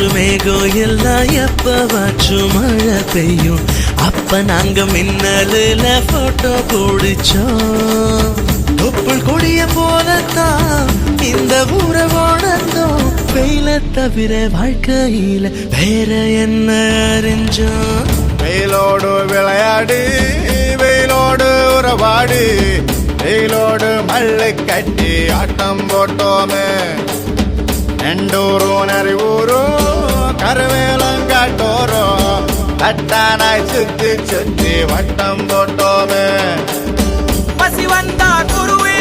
ஊரு மேகம் எல்லாம் எப்பவாச்சும் மழை பெய்யும். அப்ப நாங்க மின்னலுல போட்டோ பிடிச்சோம். தொப்புள் கொடிய போலத்தான் இந்த ஊரை வாழ்ந்தோம். வெயில தவிர வாழ்க்கையில வேற என்ன அறிஞ்சோம். வெயிலோடு விளையாடி வெயிலோடு உறவாடி வெயிலோடு மல்லு கட்டி ஆட்டம் போட்டோமே. நெண்டூரும் நரிவூரும் கருவேலங்காட்டோரும் தட்டானாய் சுத்தி சுத்தி வட்டம் போட்டோமே. பசி வந்தா குருவே